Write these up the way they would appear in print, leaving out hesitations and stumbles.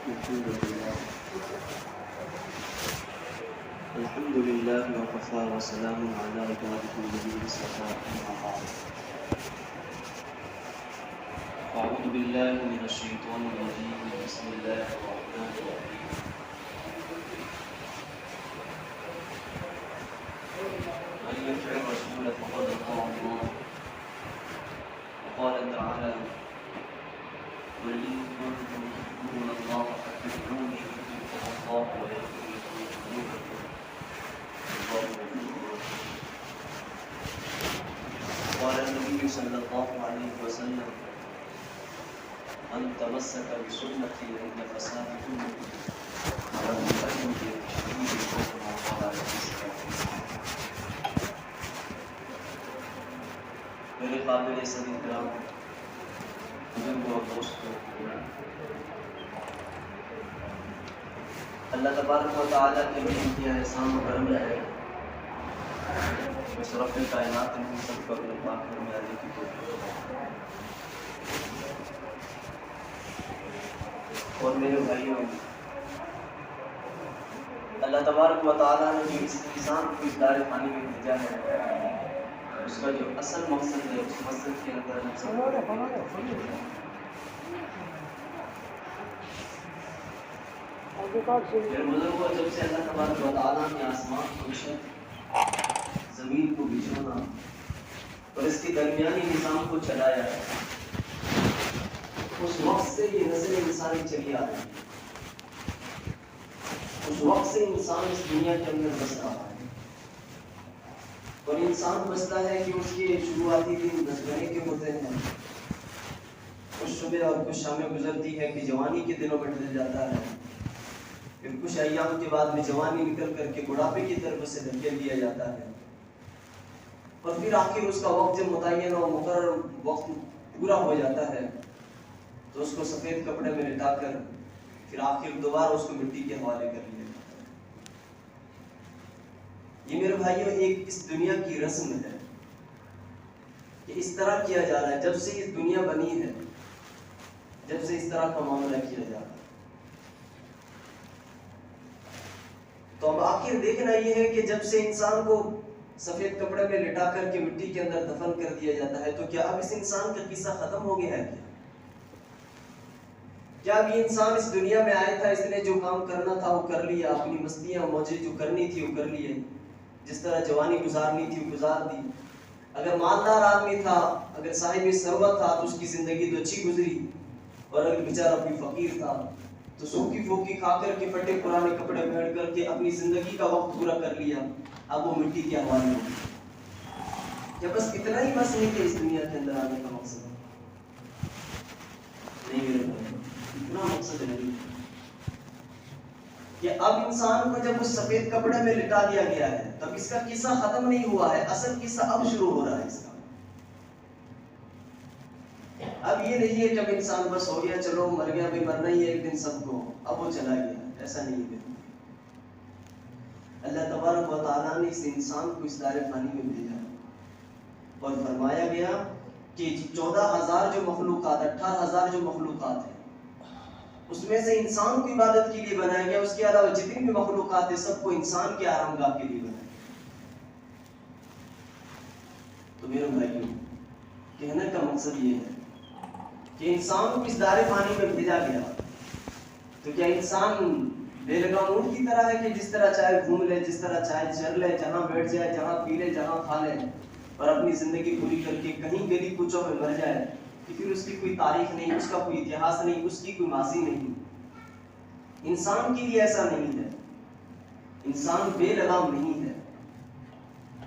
الحمد لله وكفى وسلام على عباده الذين اصطفى أما بعد أعوذ بالله من الشيطان الرجيم بسم الله الرحمن الرحيم من يطع الرسول فقد أطاع الله وقال تعالى قل إن كنتم تحبون الله فاتبعوني يحببكم الله ويغفر لكم ذنوبكم قال النبي صلى الله عليه وسلم من تمسك بسنتي عند فساد أمتي ولم يؤمن بتشديد الكفر وقال عليه السلام. میرے قابل صدیق کرام بزرگوں اور دوستوں، اللہ تبارک و تعالیٰ کے لیے کیا احسان و کرم ہے اس رب کائنات نے ہم سب کو اپنے پاک گھر میں آنے کی توفیق عطا فرمائے۔ اور میرے بھائیوں، اللہ تبارک و تعالیٰ نے جو اس انسان کو اس دار فانی میں بھیجا ہے، اس کا جو اصل مقصد ہے، اس مقصد کے اندر ہم سب میرے بزرگوں، جب سے اللہ تبارک و تعالیٰ نے آسمان کو چھت، زمین کو بچھونا اور اس کے درمیانی نظام کو چلایا ہے، اس وقت سے یہ نسل انسانی چلی آ رہی ہے۔ اس وقت سے انسان اس دنیا کے اندر بس رہا ہے، اور انسان بستا ہے کہ اس کے شروعاتی دن 10 مہینے کے ہوتے ہیں، کچھ صبح اور کچھ شامیں گزرتی ہے کہ جوانی کے دنوں میں ڈھل جاتا ہے، پھر کچھ ایام کے بعد میں جوانی نکل کر کے بڑھاپے کی طرف سے دھکیل دیا جاتا ہے، اور پھر آخر اس کا وقت جب متعین اور مقرر وقت پورا ہو جاتا ہے تو اس کو سفید کپڑے میں لٹا کر پھر آخر دوبارہ اس کو مٹی کے حوالے کر لیا جاتا ہے۔ یہ میرے بھائیوں ایک اس دنیا کی رسم ہے کہ اس طرح کیا جا رہا ہے، جب سے اس دنیا بنی ہے، جب سے اس طرح کا معاملہ کیا جا رہا ہے۔ تو اب آخر دیکھنا یہ ہے کہ جب سے انسان کو سفید کپڑے میں لٹا کر کے مٹی کے اندر دفن کر دیا جاتا ہے تو کیا اب اس انسان کا قصہ ختم ہو گیا ہے؟ کیا اب یہ انسان اس دنیا میں آیا تھا، اس نے جو کام کرنا تھا وہ کر لیا، اپنی مستیاں موجیں جو کرنی تھی وہ کر لیے، جس طرح جوانی گزارنی تھی وہ گزار دی؟ اگر مالدار آدمی تھا، اگر صاحب ثروت تھا تو اس کی زندگی تو اچھی گزری، اور اگر بیچارہ کوئی فقیر تھا تو سوکھی پھوکی کھا کر کے پھٹے پرانے کپڑے پہن کر کے اپنی زندگی کا وقت پورا کر لیا، اب وہ مٹی کے حوالے ہو گئی۔ کیا بس اتنا ہی بس نہیں کہ اس دنیا کے اندر آنے کا مقصد ہے؟ نہیں میرے بھائی، اتنا مقصد نہیں کہ اب انسان کو جب اس سفید کپڑے میں لٹا دیا گیا ہے تب اس کا قصہ ختم نہیں ہوا ہے، اصل قصہ اب شروع ہو رہا ہے اس کا۔ اب یہ نہیں ہے جب انسان بس ہو گیا، چلو مر گیا بھی، مرنا ہی ہے ایک دن سب کو، اب وہ چلا گیا، ایسا نہیں ہے۔ اللہ تبارک و تعالیٰ نے اس انسان کو اس دار فانی میں بھیجا اور فرمایا گیا کہ 14,000 جو مخلوقات، 18,000 جو مخلوقات ہیں، اس میں سے انسان کو عبادت کے لیے بنایا گیا، اس کے علاوہ جتنی بھی مخلوقات ہیں سب کو انسان کے آرام گاہ کے لیے بنایا گیا۔ تو میرے بھائیوں، کہنے کا مقصد یہ ہے کہ انسان کو اس دار فانی میں بھیجا گیا تو کیا انسان بے لگام اونٹ کی طرح ہے کہ جس طرح چاہے گھوم لے، جس طرح چاہے چل لے، جہاں بیٹھ جائے، جہاں پی لے، جہاں کھا لے، اور اپنی زندگی پوری کر کے کہیں گلی کوچوں میں مر جائے کہ پھر اس کی کوئی تاریخ نہیں، اس کا کوئی اتہاس نہیں، اس کی کوئی ماضی نہیں؟ انسان کے لیے ایسا نہیں ہے۔ انسان بے لگام نہیں ہے،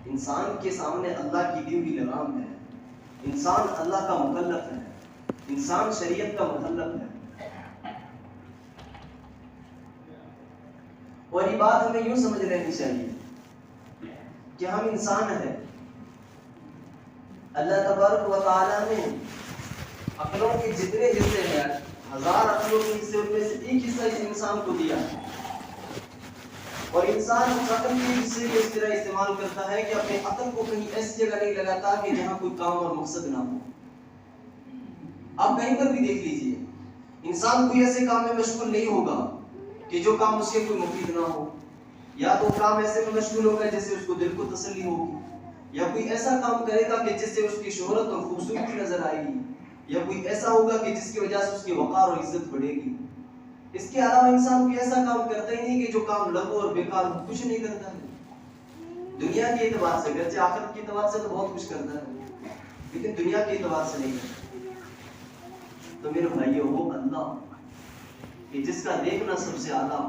انسان کے سامنے اللہ کی دی ہوئی لگام ہے، انسان اللہ کا مکلف ہے، انسان شریعت کا مکلف ہے۔ اور یہ بات ہمیں یوں سمجھ لینی چاہیے کہ ہم انسان ہیں، اللہ تبارک و تعالیٰ نے عقلوں کے جتنے حصے ہیں، 1000 عقلوں کے حصے، ان میں سے ایک حصہ اس انسان کو دیا، اور انسان اس عقل کے حصے کو اس طرح استعمال کرتا ہے کہ اپنے عقل کو کہیں ایسی جگہ نہیں لگاتا کہ جہاں کوئی کام اور مقصد نہ ہو۔ آپ کہیں پر بھی دیکھ لیجئے انسان کوئی ایسے کام میں مشغول نہیں ہوگا کہ جو کام اس کے کوئی مفید نہ ہو، یا تو کام ایسے میں مشغول ہوگا جس سے اس کو دل کو تسلی ہوگی، یا کوئی ایسا کام کرے گا کہ جس سے اس کی شہرت اور خوبصورتی نظر آئے گی، یا کوئی ایسا ہوگا کہ جس کی وجہ سے اس کی وقار اور عزت بڑھے گی۔ اس کے علاوہ انسان کوئی ایسا کام کرتا ہی نہیں کہ جو کام لغو اور بیکار ہو، کچھ نہیں کرتا ہے دنیا کے اعتبار سے، گرچہ آخرت کے اعتبار سے تو بہت کچھ کرتا ہے، لیکن دنیا کے اعتبار سے نہیں کرتا۔ تو میرے بھائیو، وہ اللہ کہ جس کا دیکھنا سب سے اعلیٰ،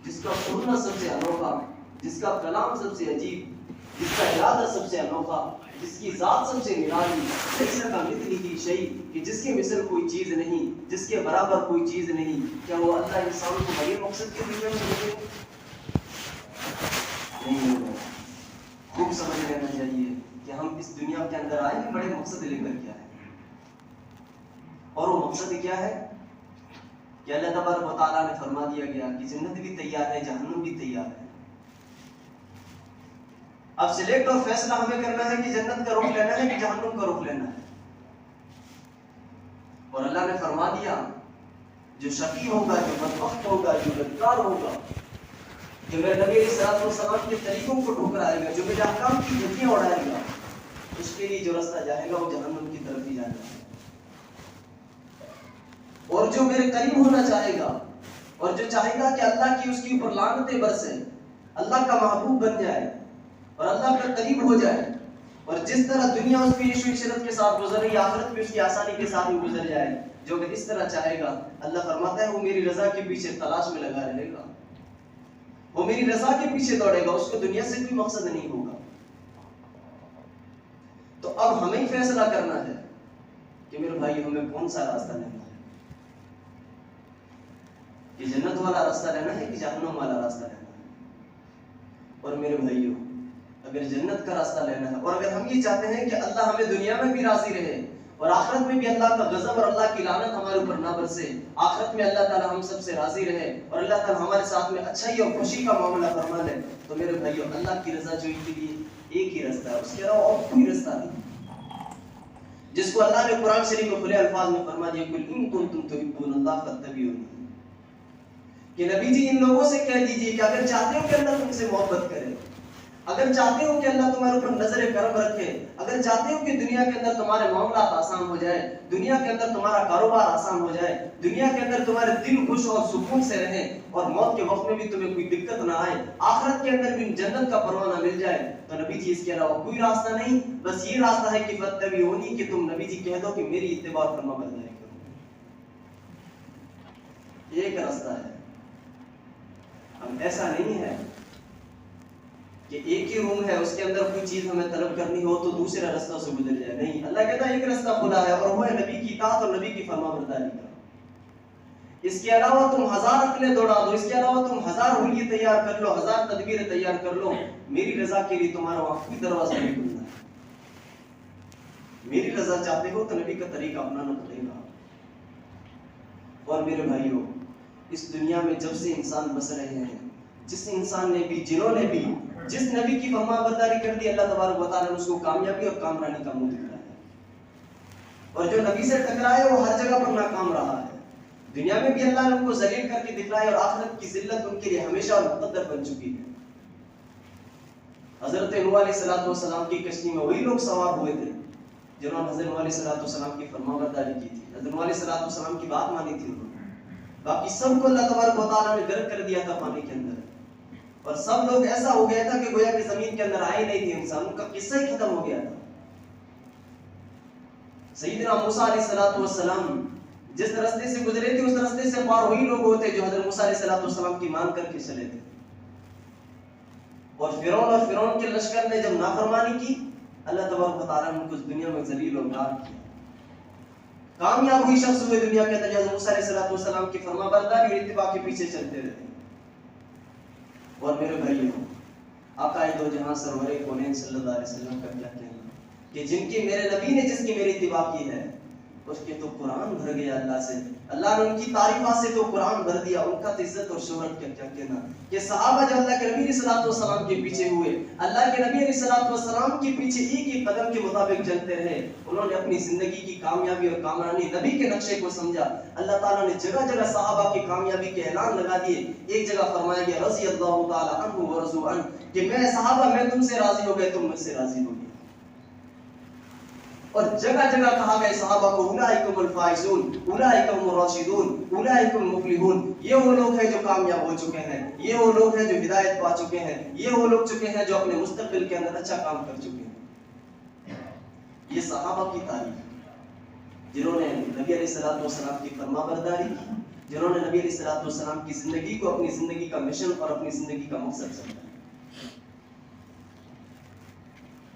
جس کا سننا سب سے انوکھا، جس کا کلام سب سے عجیب، جس کا ارادہ سب سے انوکھا، جس کی ذات سب سے نرالی، ایسا کا مثلی کی شیء کہ جس کے مثل کوئی چیز نہیں، جس کے برابر کوئی چیز نہیں، کیا وہ اللہ انسان کو بغیر مقصد کے دنیا میں بھیجے؟ نہیں ہوگا۔ خوب سمجھ لینا چاہیے کہ ہم اس دنیا کے اندر آئے ہیں بڑے مقصد لے کر کے آئے، اور وہ مقصد کیا ہے کہ اللہ تبارک و تعالیٰ نے فرما دیا گیا کہ جنت بھی تیار ہے، جہنم بھی تیار ہے۔ اب سلیکٹ اور فیصلہ ہمیں کرنا ہے کہ جنت کا رخ لینا ہے کہ جہنم کا رخ لینا ہے۔ اور اللہ نے فرما دیا جو شقی ہوگا، جو بدبخت ہوگا، جو بدکار ہوگا، جو میرے نبی علیہ الصلوۃ والسلام کے طریقوں کو ٹھکرائے گا، جو میرے احکام کی جھنڈیاں اڑائے گا، اس کے لیے جو رستہ جائے گا وہ جہنم کی طرف ہی جانا ہے۔ اور جو میرے قریب ہونا چاہے گا اور جو چاہے گا کہ اللہ کی اس کے اوپر لعنتیں برسیں، اللہ کا محبوب بن جائے اور اللہ کا قریب ہو جائے، اور جس طرح دنیا اس کی عیش و عشرت کے ساتھ گزر رہی ہے، آخرت بھی اس کی آسانی کے ساتھ ہی گزر جائے، جو کہ اس طرح چاہے گا، اللہ فرماتا ہے وہ میری رضا کے پیچھے تلاش میں لگا رہے گا، وہ میری رضا کے پیچھے دوڑے گا، اس کو دنیا سے کوئی مقصد نہیں ہوگا۔ تو اب ہمیں فیصلہ کرنا ہے کہ میرے بھائی ہمیں کون سا راستہ لینا ہے، کہ جنت والا راستہ لینا ہے کہ جہنم والا راستہ لینا ہے۔ اور میرے بھائیو، اگر جنت کا راستہ لینا ہے، اور اگر ہم یہ چاہتے ہیں کہ اللہ ہمیں دنیا میں بھی راضی رہے اور آخرت میں بھی اللہ کا غضب اور اللہ کی لعنت ہمارے اوپر نہ برسے، آخرت میں اللہ تعالی ہم سب سے راضی رہے اور اللہ تعالی ہمارے ساتھ میں اچھائی اور خوشی کا معاملہ فرما لے، تو میرے بھائیو، اللہ کی رضا جوئی کے لیے ایک ہی راستہ ہے، اس کے علاوہ اور کوئی راستہ نہیں، جس کو اللہ نے قرآن شریف میں کھلے الفاظ میں فرما دیا، قل ان کنتم تحبون اللہ فاتبعونی، کہ نبی جی ان لوگوں سے کہہ دیجئے کہ اگر چاہتے ہو کہ اللہ تم سے محبت کرے، اگر چاہتے ہو کہ اللہ تمہارے اوپر نظر کرم رکھے، اگر چاہتے ہو کہ دنیا کے اندر تمہارے معاملات آسان ہو جائے، دنیا کے اندر تمہارا کاروبار آسان ہو جائے، دنیا کے اندر تمہارے دل خوش اور سکون سے رہیں اور موت کے وقت میں بھی تمہیں کوئی دقت نہ آئے، آخرت کے اندر بھی جنت کا پروانہ مل جائے، تو نبی جی اس کے علاوہ کوئی راستہ نہیں، بس یہ راستہ ہے کہ فاتبعونی، کہ تم نبی جی کہہ دو کہ میری اتباع اور فرما برداری کرو۔ ایک راستہ ہے، ہم ایسا نہیں ہے کہ ایک ہی روم ہے، اس کے اندر کوئی چیز ہمیں طلب کرنی ہو تو دوسرا راستہ سے گزر جائے، نہیں، اللہ کہتا ہے ایک راستہ کھلا ہے اور وہ ہے نبی کی اطاعت اور نبی کی فرما برداری کا۔ اس کے علاوہ تم 1000 عقلیں دوڑا دو، اس کے علاوہ تم 1000 حلیے تیار کر لو، 1000 تدبیریں تیار کر لو، میری رضا کے لیے تمہارا وہاں کوئی دروازہ نہیں کھلنا ہے۔ میری رضا چاہتے ہو تو نبی کا طریقہ اپنانا پڑے گا۔ اور میرے بھائیوں، اس دنیا میں جب سے انسان بس رہے ہیں، جس انسان نے بھی، جنہوں نے بھی جس نبی کی فرما برداری کر دی، اللہ تبارک و تعالیٰ نے اس کو کامیابی اور کامرانی کا منہ دکھایا ہے، اور جو نبی سے ٹکرائے وہ ہر جگہ پر ناکام رہا ہے۔ دنیا میں بھی اللہ نے ان کو ذلیل کر کے دکھلایا اور آخرت کی ذلت ان کے لیے ہمیشہ مقدر بن چکی ہے۔ حضرت نوح علیہ السلام کی کشتی میں وہی لوگ سوار ہوئے تھے جنہوں نے حضرت نوح علیہ السلام کی فرما برداری کی تھی، حضرت نوح علیہ السلام کی بات مانی تھی انہوں نے، باقی سب کو اللہ تبارک و تعالیٰ نے غرق کر دیا تھا پانی کے اندر، اور سب لوگ ایسا ہو گیا تھا کہ گویا کہ زمین کے اندر آئے نہیں تھے، انسان کا قصہ ہی ختم ہو گیا تھا۔ سیدنا موسیٰ علیہ السلام جس راستے سے گزرے تھے اس راستے سے پار وہی لوگ ہوتے جو حضرت موسیٰ علیہ السلام کی مان کر کے چلے تھے، اور فرعون کے لشکر نے جب نافرمانی کی، اللہ تبارک و تعالیٰ نے ان کو دنیا میں ذلیل و خوار کیا۔ کامیاب ہوئی شخص ہوئے دنیا کے اندر جو حضرت موسیٰ علیہ السلام کی فرما برداری اور اتباع کے پیچھے چلتے رہے۔ اور میرے بھائیوں، آقا دو جہاں سرور کونین صلی اللہ علیہ وسلم کا کیا کہنا کہ جن کی میرے نبی نے جس کی میری اتباع کی ہے، اس کے تو قرآن بھر گیا اللہ سے، اللہ نے ان کی تعریفات سے تو قرآن بھر دیا، ان کا عزت اور شہرت کیا کہنا کہ صحابہ جب اللہ کے نبی علیہ السلام کے پیچھے ہوئے، اللہ کے نبی علیہ السلام کے پیچھے ایک ایک قدم کے مطابق چلتے رہے، انہوں نے اپنی زندگی کی کامیابی اور کامرانی نبی کے نقشے کو سمجھا۔ اللہ تعالیٰ نے جگہ جگہ صحابہ کی کامیابی کے اعلان لگا دیے۔ ایک جگہ فرمایا گیا رضی اللہ تعالیٰ عنہ ورضوا عنہ کہ میں صحابہ میں تم سے راضی ہو گئے، تم مجھ سے راضی ہو گئے۔ اور جگہ جگہ کہا گیا صحابہ کو اولئک الفائزون، اولئک الراشدون، اولئک المفلحون، یہ وہ لوگ ہیں جو کامیاب ہو چکے ہیں، یہ وہ لوگ ہیں جو ہدایت پا چکے ہیں، یہ وہ لوگ چکے ہیں جو اپنے مستقبل کے اندر اچھا کام کر چکے ہیں۔ یہ صحابہ کی تعریف، جنہوں نے نبی علیہ السلام کی فرما برداری کی، جنہوں نے نبی علیہ السلام کی زندگی کو اپنی زندگی کا مشن اور اپنی زندگی کا مقصد سمجھا۔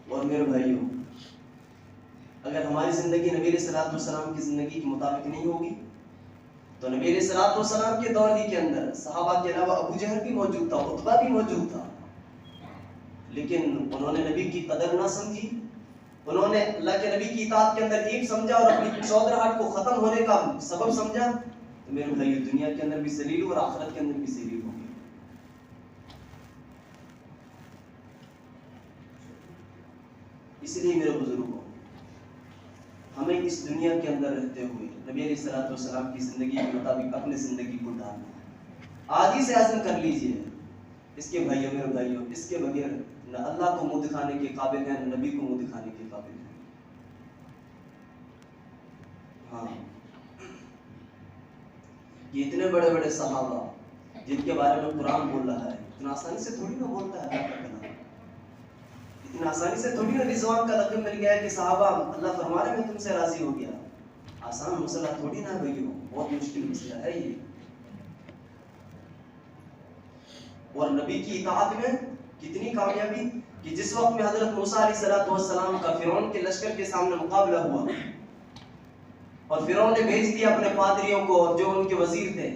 اور میرے بھائیوں، اگر ہماری زندگی نبی علیہ السلام کی زندگی کے مطابق نہیں ہوگی تو نبی علیہ السلام کے دور ہی کے اندر صحابہ کے علاوہ ابو جہل بھی موجود تھا، عتبہ بھی موجود تھا، لیکن انہوں نے نبی کی قدر نہ سمجھی، انہوں نے اللہ کے نبی کی اطاعت کے اندر ایک سمجھا اور اپنی چودراہٹ کو ختم ہونے کا سبب سمجھا، تو میرے بھائیو دنیا کے اندر بھی ذلیل اور آخرت کے اندر بھی ذلیل ہو گئے۔ اس لیے میرے بزرگوں، ہمیں اس دنیا کے اندر رہتے ہوئے نبی علیہ السلام کی زندگی کے مطابق اپنی زندگی کو ڈھالنا ہے۔ آج ہی سے عزم کر لیجئے، اس کے بھائیوں میرے بھائیوں، اس کے بغیر نہ اللہ کو منہ دکھانے کے قابل ہیں، نہ نبی کو منہ دکھانے کے قابل ہیں۔ ہاں، یہ اتنے بڑے بڑے صحابہ جن کے بارے میں قرآن بول رہا ہے، اتنا آسانی سے تھوڑی نہ بولتا ہے اللہ کا کلام، اتنا آسانی سے تھوڑی نہ رضوان کا لقب مل گیا ہے کہ صحابہ اللہ فرما رہے میں تم سے راضی ہو گیا۔ آسان مسئلہ تھوڑی نہ بھائیو، بہت مشکل مسئلہ ہے یہ۔ اور نبی کی اطاعت میں کتنی کامیابی کہ جس وقت میں حضرت موسیٰ علیہ السلام کا فرعون کے لشکر کے سامنے مقابلہ ہوا اور فرعون نے بھیج دیا اپنے پادریوں کو اور جو ان کے وزیر تھے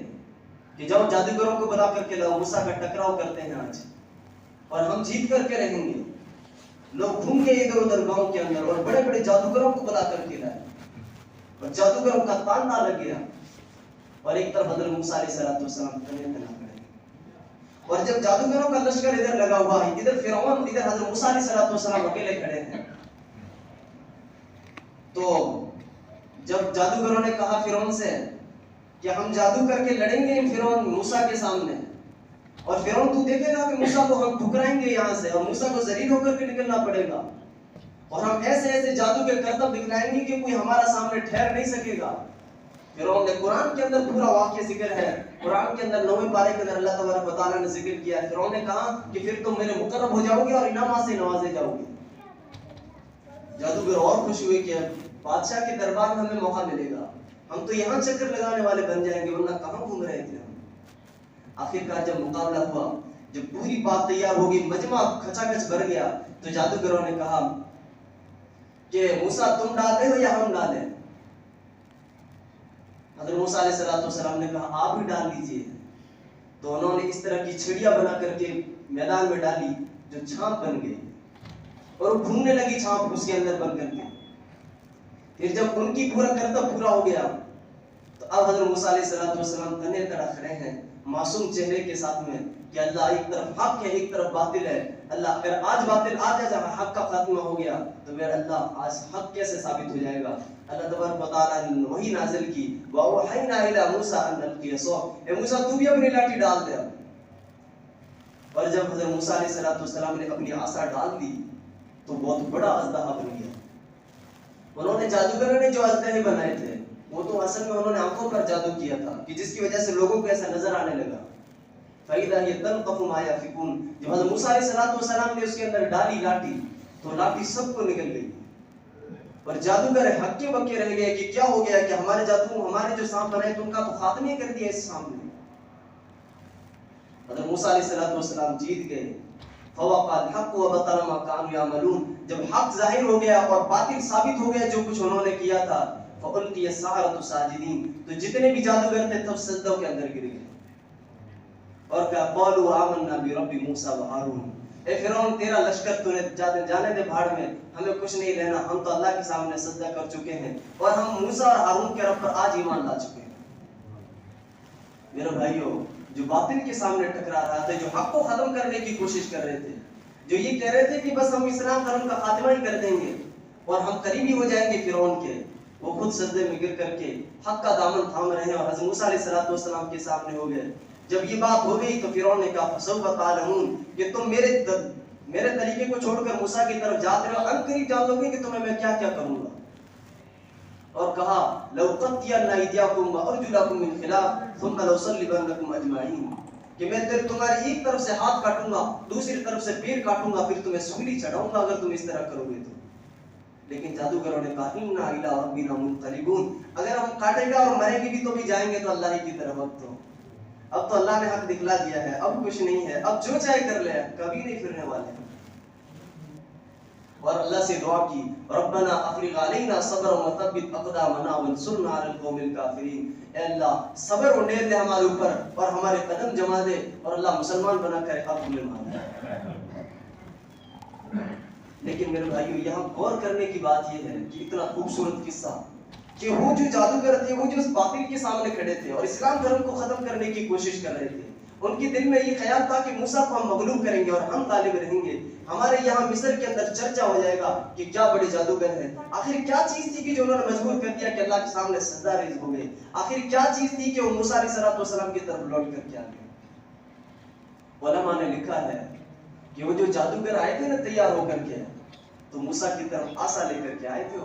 کہ جاؤ جادوگروں کو بلا کر کے لاؤ، موسیٰ کا ٹکراؤ کرتے ہیں آج اور ہم جیت کر کے رہیں گے۔ لوگ گھوم کے ادھر ادھر گاؤں کے اندر اور بڑے بڑے جادوگروں کو بلا کر کے لائے اور جادوگروں کا تاننا لگ گیا، اور ایک طرف حضرت موسیٰ علیہ السلام کنے تنا کھڑے، اور جب جادوگروں کا لشکر ادھر لگا ہوا ہے، ادھر فرعون ادھر حضرت موسیٰ علیہ السلام اکیلے کھڑے ہیں، تو جب جادوگروں نے کہا فرعون سے کہ ہم جادو کر کے لڑیں گے فرعون موسیٰ کے سامنے، اور فرعون تو دیکھے گا کہ موسیٰ کو ہم ٹھکرائیں گے یہاں سے اور موسیٰ کو ذلیل ہو کر کے نکلنا پڑے گا، اور ہم ایسے ایسے جادو کے کرتب دکھلائیں گے کہ کوئی ہمارا سامنے ٹھہر نہیں سکے گا۔ فرعون نے قرآن کے اندر پورا واقعہ ذکر ہے، قرآن کے اندر 9ویں پارے کے اندر اللہ تبارک و تعالیٰ نے ذکر کیا ہے۔ فرعون نے کہا کہ پھر تم میرے مقرب ہو جاؤ گے اور انعامات سے نوازے جاؤ گے۔ جادوگر اور خوش ہوئے کہ بادشاہ کے دربار میں ہمیں موقع ملے گا، ہم تو یہاں چکر لگانے والے بن جائیں گے، ورنہ کہاں گھوم رہے تھے ہم۔ آخرکار جب مقابلہ ہوا، جب پوری بات تیار ہوگی، مجمع کھچا کھچ بھر گیا، تو جادوگروں نے کہا کہ موسیٰ تم ڈالے ہو یا ہم ڈالیں؟ حضرت موسیٰ علیہ السلام نے کہا آپ ہی ڈال لیجئے، تو انہوں نے اس طرح کی چھڑیاں بنا کر کے میدان میں ڈالی جو چھانپ بن گئی، اور وہ گھومنے لگی چھانپ اس کے اندر بن کر کے۔ پھر جب ان کی پورا کرتب پورا ہو گیا تو اب حضرت موسیٰ علیہ السلام تنے تڑا کھڑے ہیں معصوم چہرے کے ساتھ میں کہ اللہ ایک طرف حق ہے ایک طرف باطل ہے، اللہ اگر آج باطل آ جائے حق کا خاتمہ ہو گیا تو پھر اللہ آج حق کیسے ثابت ہو جائے گا۔ اللہ تبارک و تعالیٰ نے وحی نازل کی وَأَوْحَيْنَا إِلَىٰ مُوسَىٰ أَنْ أَلْقِيَ عَصَاكَ، اے موسیٰ تو بھی اپنی لاٹھی ڈال دے۔ اور جب حضرت موسیٰ علیہ السلام نے اپنی عصا ڈال دی تو بہت بڑا اژدہا بن گیا۔ انہوں نے جادوگروں نے جو اژدہے بنائے تھے وہ تو اصل میں انہوں نے آنکھوں پر جادو کیا تھا کہ جس کی وجہ سے لوگوں کو ایسا نظر آنے لگا۔ فَإِذَا هِيَ تَلْقَفُ مَا يَأْفِكُونَ، جب حضرت موسیٰ علیہ السلام نے اس کے اندر ڈالی لاٹھی تو لاٹھی سب کو نکل گئی، اور جادوگر ہکے بکے رہ گئے کہ کیا ہو گیا کہ ہمارے جادو ہمارے جو سانپ بنائے تو ان کا تو خاتمہ کر دیا اس سانپ نے۔ حضرت موسیٰ علیہ السلام جیت گئے۔ فَوَقَعَ الْحَقُّ وَبَطَلَ مَا كَانُوا يَعْمَلُونَ، جب حق ظاہر ہو گیا اور باطل ثابت ہو گیا جو کچھ انہوں نے کیا تھا، فَأُلْقِيَ السَّحَرَةُ سَاجِدِينَ، تو جتنے بھی جادوگر تھے تب سجدوں کے اندر گر گئے اور کہا قَالُوا آمَنَّا بِرَبِّ مُوسَىٰ وَهَارُونَ، اے فرعون تیرا لشکر تو نے جانے دے بھاڑ میں، ہمیں کچھ نہیں لینا، ہم تو اللہ کے سامنے سجدہ کر چکے ہیں اور ہم موسیٰ اور ہارون کے رب پر آج ایمان لا چکے ہیں۔ میرے بھائیوں، جو باطل کے سامنے ٹکرا رہا تھا، جو حق کو ختم کرنے کی کوشش کر رہے تھے، جو یہ کہہ رہے تھے کہ بس ہم اسلام دھرم کا خاتمہ ہی کر دیں گے اور ہم قریبی ہو جائیں گے فرعون کے، وہ خود سجدے میں گر کر کے حق کا دامن تھام رہے ہیں اور حضرت موسیٰ علیہ السلام کے سامنے ہو گئے۔ جب یہ بات ہو گئی تو فرعون نے کہا فسوف تعلمون، کہ تم میرے طریقے کو چھوڑ کر موسیٰ کی طرف جاتے ہو، ان قریب جان لو گے کہ تمہیں میں کیا کیا کروں گا۔ اور کہا لَأُقَطِّعَنَّ أَيْدِيَكُمْ وَأَرْجُلَكُمْ مِنْ خِلَافٍ ثُمَّ لَأُصَلِّبَنَّكُمْ أَجْمَعِينَ، کہ میں تمہاری ایک طرف سے ہاتھ کاٹوں گا، دوسری طرف سے پیر کاٹوں گا، پھر تمہیں سولی چڑھاؤں گا اگر تم اس طرح کرو گے تو۔ لیکن جادوگروں نے کہا اِنَّا إِلَىٰ رَبِّنَا مُنْقَلِبُونَ، اگر ہم کاٹیں گے اور مریں گے بھی تو بھی جائیں گے تو اللہ ہی کی طرف۔ اب تو اللہ نے حق دکھلا دیا ہے، اب کچھ نہیں ہے، اب جو چاہے کر لے، کبھی نہیں پھرنے والے۔ اور اللہ سے دعا کی ربنا افرغ علینا صبرا وثبت اقدامنا وانصرنا علی القوم الکافرین، اے اللہ صبر اونڈیل دے ہمارے اوپر اور ہمارے قدم جما دے اور اللہ مسلمان بنا کر اب ہمیں مان۔ لیکن میرے بھائیو، یہاں غور کرنے کی بات یہ ہے کہ اتنا خوبصورت قصہ کہ وہ جو جادوگر تھے، وہ جو اس باطل کے سامنے کھڑے تھے اور اسلام دھرم کو ختم کرنے کی کوشش کر رہے تھے، ان کے دل میں یہ خیال تھا کہ موسیٰ کو ہم مغلوب کریں گے اور ہم غالب رہیں گے، ہمارے یہاں مصر کے اندر چرچا ہو جائے گا کہ کیا بڑے جادوگر ہیں۔ آخر کیا چیز تھی کہ جو انہوں نے مجبور کر دیا کہ اللہ کے سامنے سجدہ ریز ہو گئے؟ آخر کیا چیز تھی کہ وہ موسیٰ علیہ السلام کی طرف لوٹ کر کے آ گئے؟ علماء نے لکھا ہے کہ وہ جو جادوگر آئے تھے نا تیار ہو کر کے، تو موسیٰ کی طرف آسا لے کر کے آئے تھے،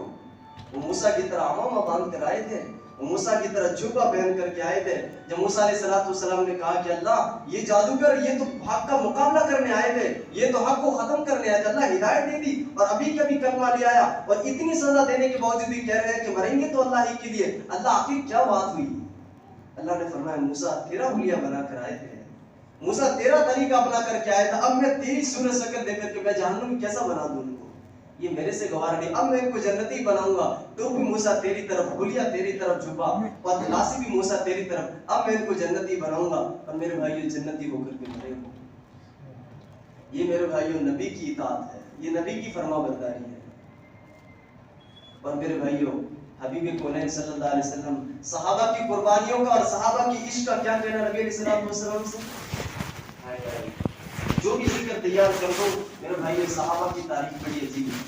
وہ موسیٰ کی طرح عمامہ باندھ کر آئے تھے، وہ موسیٰ کی طرح جوبہ پہن کر کے آئے تھے۔ جب موسیٰ علیہ السلام نے کہا کہ اللہ یہ جادوگر یہ تو حق کا مقابلہ کرنے آئے تھے، یہ تو حق کو ختم کرنے آئے تھے، اللہ ہدایت دے دی اور ابھی کے ابھی کلمہ لے آیا اور اتنی سزا دینے کے باوجود بھی کہہ رہے ہیں کہ مریں گے تو اللہ ہی کے لیے، اللہ آخر کیا بات ہوئی؟ اللہ نے فرمایا موسیٰ تیرا حلیہ بنا کر آئے تھے، موسیٰ تیرا طریقہ اپنا کر کے آیا تھا، اب میں تیری صورت شکل دے کر کے میں جہنم میں کیسا بنا دوں ان کو؟ یہ میرے سے گوار نہیں، اب میں ان کو جنتی بناؤں گا، تو بھی موسیٰ تیری طرف حلیہ، تیری طرف جھبا اور تلاسی بھی موسیٰ تیری طرف، اب میں ان کو جنتی بناؤں گا اور میرے بھائیوں جنتی ہو کر کے مرے ہو۔ یہ میرے بھائیوں نبی کی اطاعت ہے، یہ نبی کی فرما برداری ہے۔ اور میرے بھائیوں حبیب کونین صلی اللہ علیہ وسلم، صحابہ کی قربانیوں کا اور صحابہ کی عشق کا کیا کہنا نبی علیہ السلام سے؟ جو بھی ذکر تیار کر دو میرے بھائی، صحابہ کی تاریخ بڑی عجیب ہے۔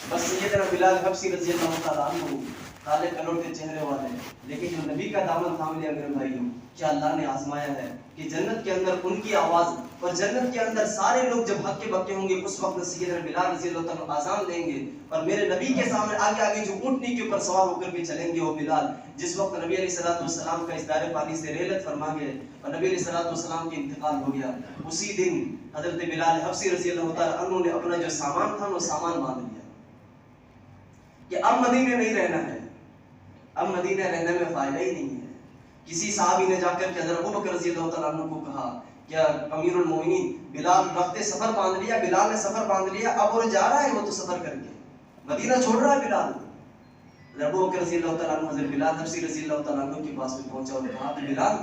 بس سیدنا بلال حبشی رضی اللہ تعالیٰ عنہ کالے کلوٹے چہرے والے، لیکن جو نبی کا دامن تھام لیا میرے بھائیوں، کیا اللہ نے آزمایا ہے کہ جنت کے اندر ان کی آواز اور جنت کے اندر سارے لوگ جب ہکے بکے ہوں گے اس وقت سیدنا بلال رضی اللہ تعالیٰ آزان دیں گے اور میرے نبی کے سامنے آگے آگے جو اونٹنی کے اوپر سوار ہو کر کے چلیں گے وہ بلال، جس وقت نبی علیہ السلام کا اس دار پانی سے رحلت فرما گئے اور نبی علیہ السلام کے انتقال ہو گیا، اسی دن حضرت بلال حبشی رضی اللہ تعالیٰ عنہ نے اپنا جو سامان تھا وہ سامان باندھ لیا کہ اب مدینے نہیں رہنا ہے، اب مدینہ رہنے میں فائدہ ہی نہیں ہے۔ کسی صحابی نے جا کر کے حضرت ابوبکر رضی اللہ تعالیٰ عنہ کو کہا کیا امیر المومنین بلال رفتے سفر باندھ لیا، بلال نے سفر باندھ لیا، اب وہ جا رہا ہے وہ تو سفر کر کے مدینہ چھوڑ رہا ہے بلال۔ حضرت ابوبکر رضی اللہ تعالیٰ عنہ حضرت بلال حبشی رضی اللہ تعالیٰ عنہ کے پاس میں پہنچا اور کہا کہ بلال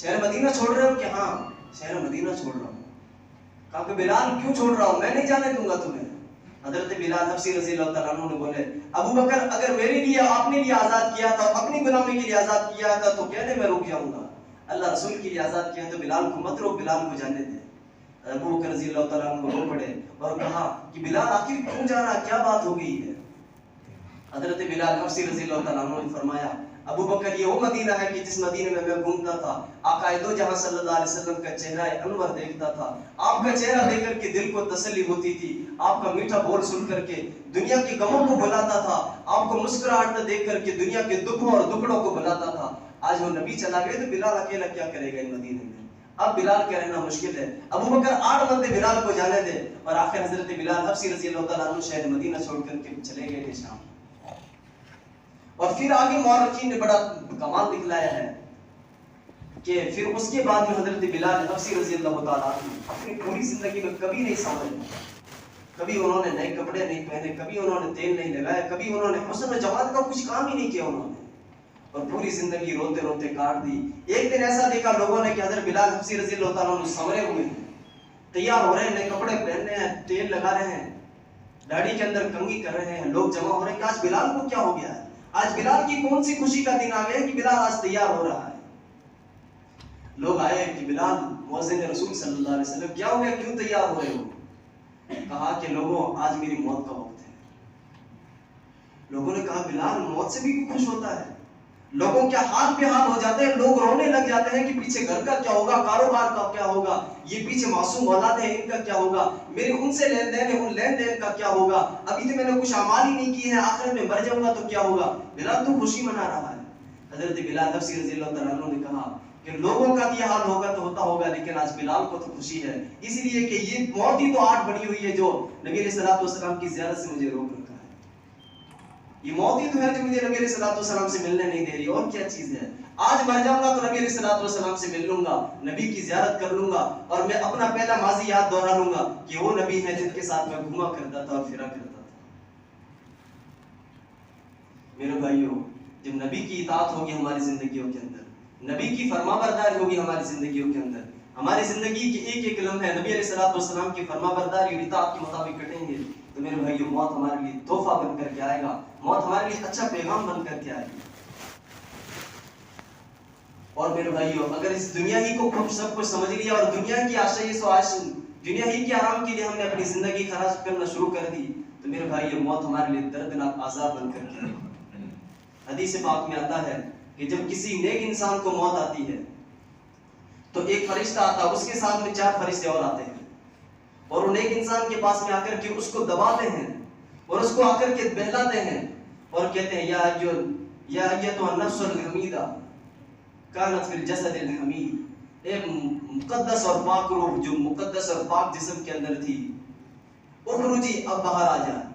شہر مدینہ چھوڑ رہے ہو؟ کہ ہاں شہر مدینہ چھوڑ رہا ہوں۔ کہا کہ بلال کیوں چھوڑ رہا ہوں؟ میں نہیں جانے دوں گا تمہیں۔ حضرت بلال حبشی رضی اللہ تعالیٰ عنہ نے بولے ابوبکر اگر میرے لیے آپ نے لیے آزاد کیا تھا، اپنی غلامی کے لیے آزاد کیا تھا تو کہنے میں رک جاؤں گا، اللہ رسول کے لیے آزاد کیا تو بلال کو مت روک، بلال کو جانے دے۔ ابوبکر رضی اللہ تعالیٰ عنہ رو پڑے اور کہا کہ بلال آخر کیوں جا رہا، کیا بات ہو گئی ہے؟ حضرت بلال حبشی رضی اللہ تعالیٰ عنہ نے فرمایا ابوبکر یہ وہ مدینہ ہے کہ جس مدینے میں گھومتا تھا، آقا دو جہاں صلی اللہ علیہ وسلم کا چہرہ انور دیکھتا تھا، آپ کا چہرہ دیکھ کر کے دل کو تسلی ہوتی تھی، آپ کا میٹھا بول سن کر کے دنیا کے غموں کو بھلاتا تھا، آپ کو مسکراہٹ دیکھ کر کے دنیا کے دکھوں اور دکڑوں کو بھلاتا تھا۔ آج وہ نبی چلا گئے تو بلال اکیلا کیا کرے گا ان مدینے میں؟ اب بلال کا رہنا مشکل ہے۔ ابوبکر 8 بندے بلال کو جانے دے اور آخر حضرت بلال حبشی رضی اللہ تعالیٰ عنہ شہر مدینہ چھوڑ کر کے چلے گئے تھے شام۔ اور پھر آگے مورخین نے بڑا کمال دکھلایا ہے کہ پھر اس کے بعد میں حضرت بلال حبشی رضی اللہ تعالیٰ عنہ اپنی پوری زندگی میں کبھی نہیں سنبھلے، کبھی انہوں نے نئے کپڑے نہیں پہنے، کبھی انہوں نے تیل نہیں لگایا، کبھی انہوں نے حسن و جمال کا کچھ کام ہی نہیں کیا انہوں نے، اور پوری زندگی روتے روتے کاٹ دی۔ ایک دن ایسا دیکھا لوگوں نے کہ حضرت بلال حبشی رضی اللہ تعالیٰ عنہ سنورے ہوئے ہیں، تیار ہو رہے ہیں، نئے کپڑے پہن رہے ہیں، تیل لگا رہے ہیں، داڑھی کے اندر کنگھی کر رہے ہیں، لوگ جمع ہو رہے ہیں کہ آج بلال کو کیا ہو گیا ہے، آج بلال کی کون سی خوشی کا دن آ گیا کہ بلال آج تیار ہو رہا ہے۔ لوگ آئے کہ بلال مؤذن رسول صلی اللہ علیہ وسلم کیا ہو گیا، کیوں تیار ہو رہے ہو؟ کہا کہ لوگوں آج میری موت کا وقت ہے۔ لوگوں نے کہا بلال موت سے بھی خوش ہوتا ہے؟ لوگوں کیا حال بے حال ہو جاتے ہیں، لوگ رونے لگ جاتے ہیں کہ پیچھے گھر کا کیا ہوگا، کاروبار کا کیا ہوگا، یہ پیچھے معصوم اولاد ہے ان کا کیا ہوگا، میرے ان سے لین دین ہے ان لین دین کا کیا ہوگا، ابھی تو میں نے کچھ اعمال ہی نہیں کی ہے، آخر میں مر جاؤں گا تو کیا ہوگا۔ بلال تو خوشی منا رہا ہے۔ حضرت بلال حبشی رضی اللہ تعالیٰ عنہ نے کہا کہ لوگوں کا یہ حال ہوگا تو ہوتا ہوگا، لیکن آج بلال کو تو خوشی ہے، اس لیے کہ یہ موت ہی تو آٹھ بنی ہوئی ہے جو نبی علیہ الصلوۃ والسلام کی زیارت سے مجھے روک رکھا ہے۔ یہ موت ہی تو ہے جو مجھے نبی علیہ الصلوۃ والسلام سے ملنے نہیں دے رہی، اور کیا چیز ہے؟ آج مر جاؤں گا تو نبی علیہ الصلوۃ والسلام سے مل لوں گا، نبی کی زیارت کر لوں گا، اور میں اپنا پہلا ماضی یاد دہرا لوں گا کہ وہ نبی ہے جن کے ساتھ میں گھوما کرتا تھا اور پھرا کرتا تھا۔ میرے بھائیوں، جب نبی کی اطاعت ہوگی ہماری زندگیوں کے اندر، نبی کی فرما برداری ہوگی ہماری زندگیوں کے اندر، ہماری زندگی کی ایک ایک لمحہ نبی علیہ الصلوۃ والسلام کی فرما برداری اور اطاعت کے مطابق کٹیں گے، تو میرے بھائیوں موت ہمارے لیے تحفہ بن کر کے آئے گا، موت ہمارے لیے اچھا پیغام بن کر کے آئے گی۔ اور میرے بھائیوں، اگر اس دنیا ہی کو سب کچھ سمجھ لیا اور دنیا کی آشائش و عائش، دنیا ہی کے آرام کے لیے ہم نے اپنی زندگی خراب کرنا شروع کر دی، تو میرے بھائیوں موت ہمارے لیے دردناک عذاب بن کر کے آئے گی۔ حدیث پاک میں آتا ہے کہ جب کسی نیک انسان کو موت آتی ہے تو ایک فرشتہ آتا ہے، اس کے ساتھ میں 4 فرشتے اور آتے ہیں، اور وہ نیک انسان کے پاس میں آ کر کے اس کو دباتے ہیں اور اس کو آ کر کے بہلاتے ہیں اور کہتے ہیں یا ایتھا النفس الحمیدہ کانت فی الجسد الحمید، ایک مقدس اور پاک روح جو مقدس اور پاک جسم کے اندر تھی، اخرجی اب باہر آ جائے۔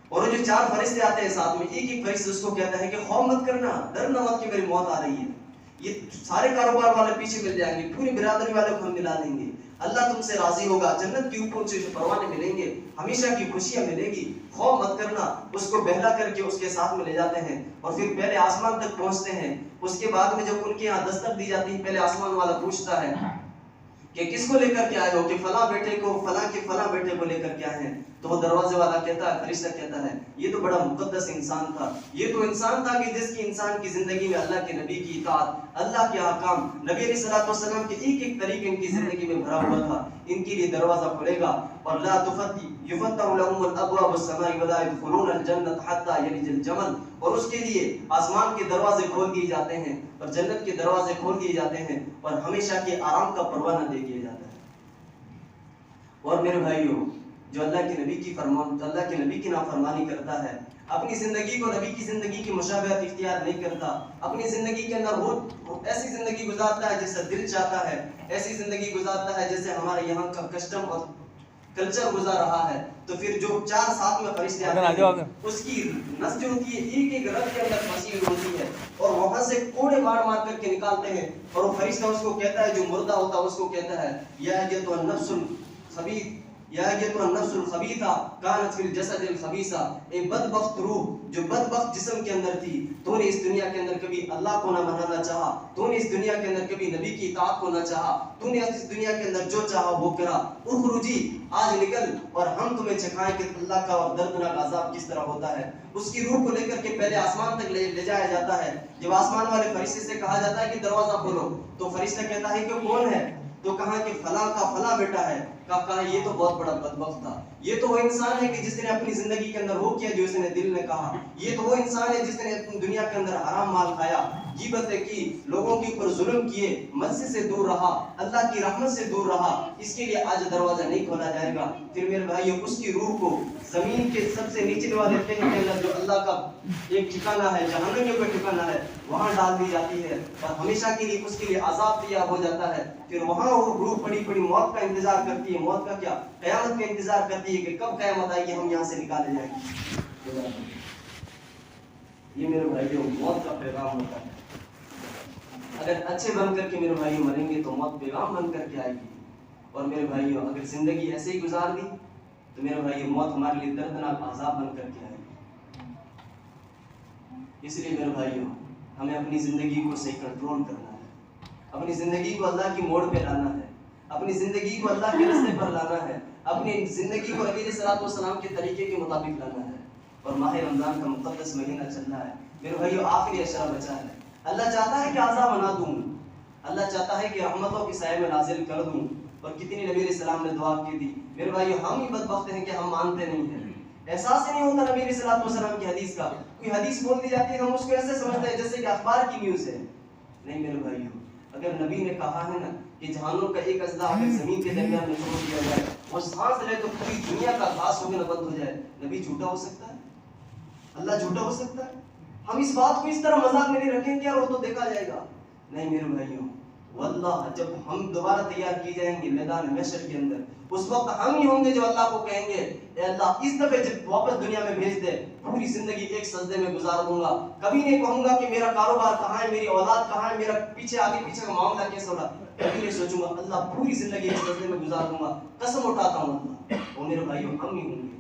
اور وہ جو 4 فرشتے آتے ہیں ساتھ میں، ایک ایک فرشتے اس کو کہتا ہے کہ خوف مت کرنا، ڈرنا مت کہ میری موت آ رہی ہے، یہ سارے کاروبار والے پیچھے مل جائیں گے، پوری برادری والے کو ہم ملا دیں گے، اللہ تم سے راضی ہوگا، جنت کی اوپر سے پروانے ملیں گے، ہمیشہ کی خوشیاں ملے گی، خوف مت کرنا۔ اس کو بہلا کر کے اس کے ساتھ میں لے جاتے ہیں اور پھر پہلے آسمان تک پہنچتے ہیں۔ اس کے بعد میں جب ان کے یہاں دستک دی جاتی ہے، پہلے آسمان والا پوچھتا ہے کہ کس کو لے کر کے آئے ہو، کہ فلاں بیٹے کو، فلاں کے فلاں بیٹے کو لے کر کے آئے ہیں۔ تو وہ دروازے والا کہتا ہے، فرشتہ کہتا ہے یہ تو بڑا مقدس انسان تھا، یہ تو انسان تھا کہ جس کی انسان کی زندگی میں اللہ کے نبی کی اطاعت، اللہ کے احکام، نبی علیہ الصلوۃ والسلام کے ایک ایک طریقے ان کی زندگی میں بھرا ہوا تھا۔ ان کے لیے دروازہ کھلے گا اور لا یفتح لهم الابواب السماء ولا يدخلون الجنة حتى يلج الجمل، اور اس کے لیے آسمان کے دروازے کھول دیے جاتے ہیں اور جنت کے دروازے کھول دیے جاتے ہیں اور ہمیشہ کے آرام کا پروانہ دے دیا جاتا ہے۔ اور میرے بھائیوں، جو اللہ کے نبی کی نافرمانی کرتا ہے، اپنی زندگی کو نبی کی زندگی کی مشابہت اختیار نہیں کرتا، اپنی زندگی کے اندر وہ ایسی زندگی گزارتا ہے جیسے دل چاہتا ہے، ایسی زندگی گزارتا ہے جیسے ہمارے یہاں کا کسٹم اور کلچر گزار رہا ہے، تو پھر جو 4 ساتھ میں فرشتے آتے ہیں، اس کی نس جو ہوتی ہے ایک ایک رگ کے اندر پھنسی ہوئی ہوتی ہے اور وہاں سے کوڑے مار مار کر کے نکالتے ہیں، اور وہ فرشتہ اس کو کہتا ہے، جو مردہ ہوتا ہے اس کو کہتا ہے یا ایتھا النفس الخبیث یا ایتھا النفس الخبیثہ کانت فی الجسد الخبیثہ، اے بدبخت روح جو بدبخت جسم کے اندر تھی، تو نے اس دنیا کے اندر کبھی اللہ کو نہ منانا چاہا، تو نے اس دنیا کے اندر کبھی نبی کی اطاعت کو نہ چاہا، تو نے اس دنیا کے اندر جو چاہا وہ کرا، اخرجی آج نکل اور ہم تمہیں چکھائیں کہ اللہ کا اور دردناک عذاب کس طرح ہوتا ہے۔ اس کی روح کو لے کر کے پہلے آسمان تک لے جایا جاتا ہے۔ جب آسمان والے فرشتے سے کہا جاتا ہے کہ دروازہ کھولو، تو فرشتہ کہتا ہے کہ کون ہے؟ تو کہا کہ فلاں کا فلاں بیٹا ہے۔ کہا یہ تو بہت بڑا بدبخت تھا، یہ تو وہ انسان ہے کہ جس نے اپنی زندگی کے اندر وہ کیا جو اس نے دل نے کہا، یہ تو وہ انسان ہے جس نے اپنی دنیا کے اندر حرام مال کھایا، غیبتیں کی، لوگوں کے اوپر ظلم کیے، مسجد سے دور رہا، اللہ کی رحمت سے دور رہا، اس کے لیے آج دروازہ نہیں کھولا جائے گا۔ پھر میرے بھائیوں، اس کی روح کو زمین کے سب سے نیچے والے تہہ کے اندر جو اللہ کا ایک ٹھکانہ ہے، جہنم کا ٹھکانہ ہے، وہاں ڈال دی جاتی ہے اور ہمیشہ کے لیے اس کے لیے عذاب تیار ہو جاتا ہے۔ پھر وہاں وہ روح بڑی بڑی موت کا انتظار کرتی ہے، موت کا کیا، قیامت کا انتظار کرتی ہے کہ کب قیامت آئے گی، ہم یہاں سے نکالے جائیں گے۔ یہ میرے بھائیوں موت کا پیغام ہوتا ہے۔ اگر اچھے بن کر کے میرے بھائیوں مریں گے تو موت پیغام بن کر کے آئے گی، اور میرے بھائیوں اگر زندگی ایسے ہی گزار دی تو میرے بھائیوں موت ہمارے لیے دردناک عذاب بن کر کے آئے گی۔ اس لیے میرے بھائیوں ہمیں اپنی زندگی کو صحیح کنٹرول کرنا ہے، اپنی زندگی کو اللہ کی موڑ پہ لانا ہے، اپنی زندگی کو اللہ کے راستے پر لانا ہے، اپنی زندگی کو نبی علیہ الصلوۃ والسلام کے طریقے کے مطابق لانا ہے۔ اور ماہ رمضان کا مقدس مہینہ چل رہا ہے میرے بھائیوں، آخری عشرہ بچا ہے، اللہ چاہتا ہے کہ عذاب نہ دوں، اللہ چاہتا ہے کہ رحمتوں کی سائے میں نازل کر دوں، اور کتنی نبی علیہ السلام نے دعا کی تھی۔ میرے بھائیو ہم ہی بدبخت ہیں کہ ہم مانتے نہیں ہیں، احساس ہی نہیں ہوتا نبی علیہ السلام کی حدیث کا۔ کوئی حدیث بول دی جاتی ہے ہم اس کو ایسے سمجھتے ہیں جیسے کہ اخبار کی نیوز ہے۔ نہیں میرے بھائیو، اگر نبی نے کہا ہے نا کہ جہنم کا ایک اضلاع اگر زمین کے درمیان میں چھوڑ دیا جائے، وہ سانس لے تو پوری دنیا کا گھاس ہو کے بند ہو جائے، نبی جھوٹا ہو سکتا ہے؟ اللہ جھوٹا ہو سکتا ہے؟ ہم اس بات کو اس طرح مذاق میں نہیں رکھیں گے اور وہ تو دیکھا جائے گا۔ نہیں میرے بھائیوں، واللہ جب ہم دوبارہ تیار کی جائیں گے میدان محشر کے اندر، اس وقت ہم ہی ہوں گے جو اللہ کو کہیں گے اے اللہ اس دفعہ جب واپس دنیا میں بھیج دے، پوری زندگی ایک سجدے میں گزار دوں گا، کبھی نہیں کہوں گا کہ میرا کاروبار کہاں ہے، میری اولاد کہاں ہے، میرا پیچھے آگے پیچھے کا معاملہ کیسا ہوگا، کبھی نہیں سوچوں گا، اللہ پوری زندگی ایک سجدے میں گزار دوں گا، قسم اٹھاتا ہوں اللہ۔ اور میرے بھائیوں ہم ہی ہوں گے۔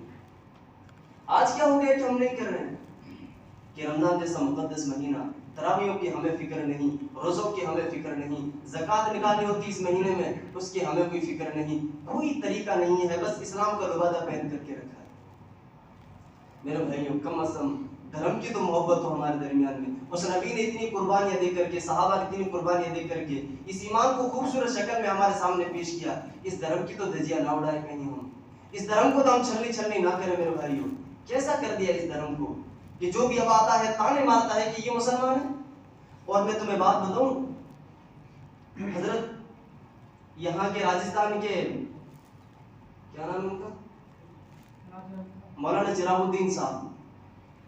آج کیا ہو گیا کہ ہم نہیں کر رہے ہیں کہ رمضان جیسا مقدس مہینہ، تراویحوں کی ہمیں فکر نہیں، روزوں کی ہمیں فکر نہیں، زکوٰۃ نکالنی ہوتی اس مہینے میں اس کی ہمیں کوئی فکر نہیں، کوئی طریقہ نہیں ہے، بس اسلام کا لبادہ پہن کر کے رکھا ہے۔ میرے بھائیوں کم از کم دھرم کی تو محبت ہو ہمارے درمیان میں۔ اس نبی نے اتنی قربانیاں دے کر کے، صحابہ نے اتنی قربانیاں دے کر کے اس ایمان کو خوبصورت شکل میں ہمارے سامنے پیش کیا، اس دھرم کی تو دھجیاں نہ اڑائے کہیں ہم، اس دھرم کو تو ہم چھلنی چھلنی نہ کریں میرے بھائیوں۔ کیسا کر دیا اس دھرم کو کہ جو بھی اب آتا ہے تانے مارتا ہے کہ یہ مسلمان ہے۔ اور میں تمہیں بات بتاؤں، حضرت یہاں کے راجستھان کے کیا نام ہے ان کا، مولانا چراغ الدین صاحب،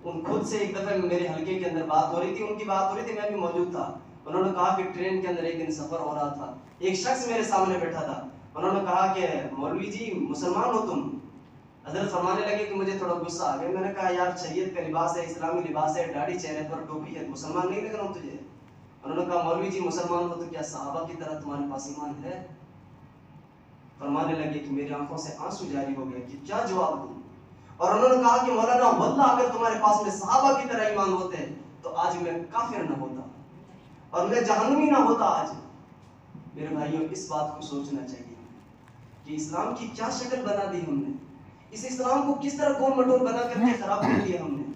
ان خود سے ایک دفعہ میرے حلقے کے اندر بات ہو رہی تھی، ان کی بات ہو رہی تھی، میں بھی موجود تھا۔ انہوں نے کہا کہ ٹرین کے اندر ایک دن سفر ہو رہا تھا، ایک شخص میرے سامنے بیٹھا تھا، انہوں نے کہا کہ مولوی جی مسلمان ہو تم؟ حضرت فرمانے لگے کہ مجھے تھوڑا غصہ آ گیا، میں نے کہا یار شریعت کا لباس ہے، اسلامی لباس ہے، داڑھی چہرے پر ٹوپی ہے، مسلمان نہیں لگ رہا ہوں تجھے؟ انہوں نے کہا مولوی جی مسلمان ہو تو کیا صحابہ کی طرح تمہارے پاس ایمان ہے؟ فرمانے لگے کہ میری آنکھوں سے آنسو جاری ہو گئے کہ کیا جواب دوں۔ اور انہوں نے کہا کہ مولانا واللہ اگر تمہارے پاس میں صحابہ کی طرح ایمان ہوتے تو آج میں کافر نہ ہوتا اور میں جہنمی نہ ہوتا آج۔ میرے بھائیوں اس بات کو سوچنا چاہیے کہ اسلام کی کیا شکل بنا دی ہم نے، اس اسلام کو کس طرح گول مٹول بنا کر کے خراب کر دیا ہم نے۔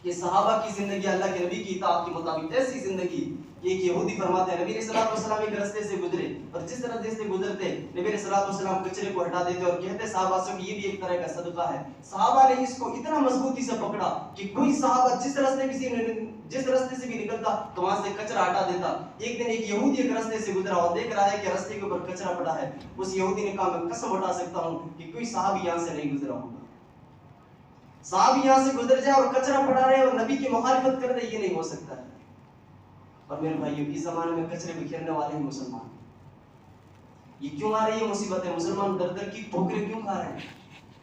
کہ صحابہ کی زندگی اللہ کے نبی کی اطاعت کے مطابق ایسی زندگی کہ ایک یہودی فرماتے ہیں نبی علیہ الصلوۃ والسلام ایک راستے سے گزرے اور جس راستے سے گزرتے نبی علیہ الصلوۃ والسلام کچرے کو ہٹا دیتے اور کہتے صحابہ سے کہ یہ بھی ایک طرح کا صدقہ ہے۔ صحابہ نے اس کو اتنا مضبوطی سے پکڑا کہ کوئی صحابہ جس راستے سے بھی نکلتا تو وہاں سے کچرا ہٹا دیتا۔ ایک دن ایک یہودی ایک راستے سے گزرا اور دیکھ رہا ہے کہ راستے کے اوپر کچرا پڑا ہے، اس یہودی نے کہا میں قسم اٹھا سکتا ہوں کہ کوئی صحابی یہاں سے نہیں گزرا ہوگا۔ صحابی یہاں سے گزر جائے اور کچرا پڑا رہے اور نبی کی مخالفت کر دے، یہ نہیں ہو سکتا ہے۔ اور میرے بھائیوں اس زمانے میں کچرے بکھیرنے والے ہیں مسلمان۔ یہ کیوں آ رہی ہے مصیبت ہے؟ مسلمان در در کی ٹھوکریں کیوں کھا رہے ہیں؟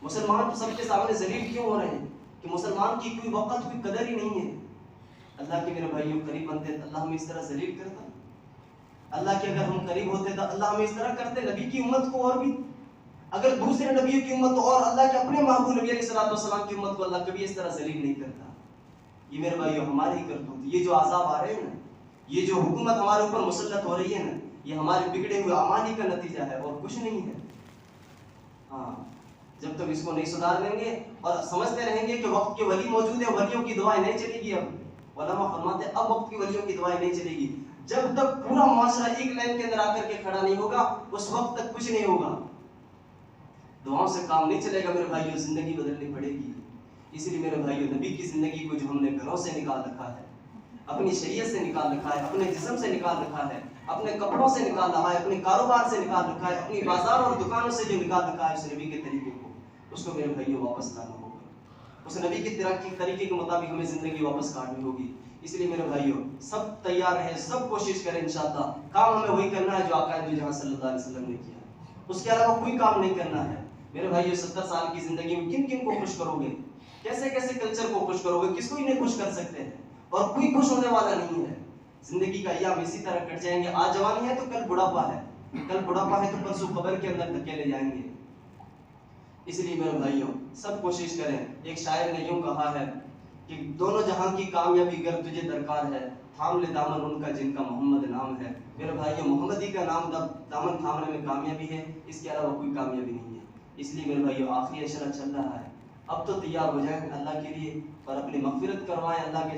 مسلمان سب کے سامنے ذلیل کیوں ہو رہے ہیں کہ مسلمان کی کوئی وقت کوئی قدر ہی نہیں ہے؟ اللہ کے میرے بھائیوں قریب بنتے تو اللہ ہمیں اس طرح ذلیل کرتا؟ اللہ کے اگر ہم قریب ہوتے تو اللہ ہمیں اس طرح کرتے؟ نبی کی امت کو اور بھی، اگر دوسرے نبیوں کی امت تو اور اللہ کے اپنے محبوب نبی علیہ الصلوۃ والسلام کی امت کو اللہ کبھی اس طرح ذلیل نہیں کرتا۔ یہ میرے بھائیوں ہمارے ہی کرتوت، یہ جو عذاب آ رہے ہیں نا، یہ جو حکومت ہمارے اوپر مسلط ہو رہی ہے نا، یہ ہمارے بگڑے ہوئے اعمال ہی کا نتیجہ ہے اور کچھ نہیں ہے۔ ہاں جب تک اس کو نہیں سدھار لیں گے اور سمجھتے رہیں گے کہ وقت کے ولی موجود ہے، ولیوں کی دعائیں نہیں چلے گی، اب علماء فرماتے ہیں اب وقت کی ولیوں کی دعائیں نہیں چلے گی، جب تک پورا معاشرہ ایک لائن کے اندر آ کر کے کھڑا نہیں ہوگا اس وقت تک کچھ نہیں ہوگا۔ دعاؤں سے کام نہیں چلے گا میرے بھائیوں، زندگی بدلنی پڑے گی۔ اس لیے میرے بھائیوں نبی کی زندگی کو جو ہم نے گھروں سے نکال رکھا ہے، اپنی شریعت سے نکال رکھا ہے، اپنے جسم سے نکال رکھا ہے، اپنے کپڑوں سے نکال رکھا ہے، اپنے کاروبار سے نکال رکھا ہے، اپنی بازار اور دکانوں سے جو نکال رکھا ہے اس نبی کے طریقے کو، اس کو میرے بھائیوں واپس لانا ہوگا۔ اس نبی کے طریقے کے مطابق ہمیں زندگی واپس کاٹنی ہوگی۔ اس لیے میرے بھائیوں سب تیار ہیں، سب کوشش کریں انشاءاللہ، کام ہمیں وہی کرنا ہے جو آقا جہاں صلی اللہ علیہ وسلم نے کیا، اس کے علاوہ کوئی کام نہیں کرنا ہے۔ میرے بھائیوں 70 سال کی زندگی میں کن کن کو خوش کرو گے، کیسے کیسے کلچر کو خوش کرو گے، کس کو ہی نہیں خوش کر سکتے ہیں اور کوئی خوش ہونے والا نہیں ہے۔ زندگی کا ایام اسی طرح کٹ جائیں گے، آج جوانی ہے تو کل بڑھاپا ہے، کل بڑھاپا ہے تو پرسوں قبر کے اندر دھکیلے جائیں گے۔ اس لیے میرے بھائیوں سب کوشش کریں۔ ایک شاعر نے یوں کہا ہے کہ دونوں جہاں کی کامیابی گر تجھے درکار ہے، تھام لے دامن ان کا جن کا محمد نام ہے۔ میرے بھائیوں محمد ہی کا نام دامن تھامنے میں کامیابی ہے، اس کے علاوہ کوئی کامیابی نہیں ہے۔ اس لیے میرے بھائیوں آخری اشرہ چل رہا ہے، اب تو تیار ہو جائیں اللہ کے لیے اور اپنی مغفرت کروائیں اللہ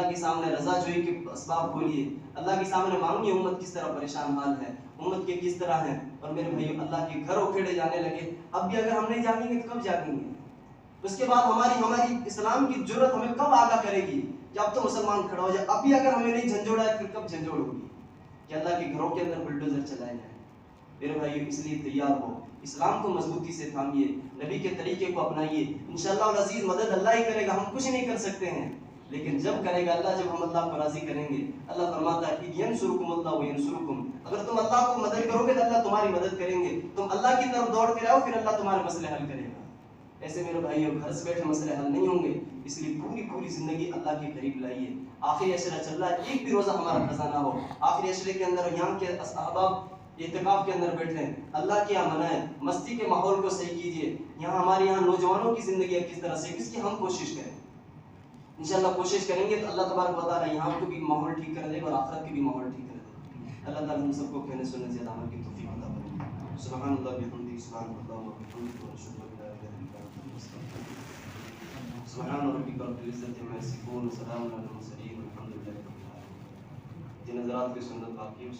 کے سامنے رضا جوئی کے اسباب کھولیے، اللہ کے سامنے مانگیے امت کس طرح پریشان حال ہے، امت کے کس طرح ہیں. اور میرے بھائیو اللہ کے گھر اکھیڑے جانے لگے. اب بھی اگر ہم نہیں جاگیں گے تو کب جاگیں گے؟ اس کے بعد ہماری اسلام کی جرت ہمیں کب آگاہ کرے گی کہ اب تو مسلمان کھڑا ہو جائے؟ اب بھی اگر ہمیں نہیں جھنجھوڑا ہے پھر کب جھنجھوڑ ہوگی کہ اللہ کے گھروں کے اندر بلڈوزر چلائے جائیں؟ میرے بھائی اس لیے تیار ہو، اسلام کو مضبوطی سے تھامیے، نبی کے طریقے کو اپنائیے. انشاءاللہ العزیز مدد اللہ ہی کرے گا، ہم کچھ نہیں کر سکتے ہیں، لیکن جب کرے گا اللہ، جب ہم اللہ کو راضی کریں گے. اللہ فرماتا ہے کہ ینصرکم اللہ وینصرکم، اگر تم اللہ کو مدد کرو گے تو اللہ تمہاری مدد کریں گے. تم اللہ کی طرف دوڑ کے آؤ پھر اللہ تمہارے مسئلے حل کرے گا. ایسے میرے بھائیوں گھر سے بیٹھے مسئلے حل نہیں ہوں گے، اس لیے پوری زندگی اللہ کے قریب لائیے. آخری عشرہ چل رہا ہے، ایک بھی روزہ ہمارا قضا نہ ہو. آخری عشرے کے اندر یہاں کے احباب اعتکاف کے اندر بیٹھے ہیں، اللہ کیا منائیں، مستی کے ماحول کو صحیح کیجیے. ہمارے یہاں نوجوانوں کی زندگی ہے کس طرح سے، اس کی ہم کوشش کریں. انشاءاللہ کوشش کریں گے تو اللہ تبارک و تعالیٰ یہاں کو بھی ماحول ٹھیک کر دے گا اور آخرت کی بھی ماحول ٹھیک کر دے گا. اللہ تعالیٰ ہم سب کو کہنے سننے زیادہ عمل کی توفیق عطا فرمائے. سبحان اللہ بحمدہ، سبحان اللہ وبحمدہ، واشهد ان لا اله الا انت، استغفرک. سبحان ربک رب العزة عما یصفون، وسلام علی المرسلین، والحمد للہ رب العالمین. یہ نظرات کی سنت باقی ہے.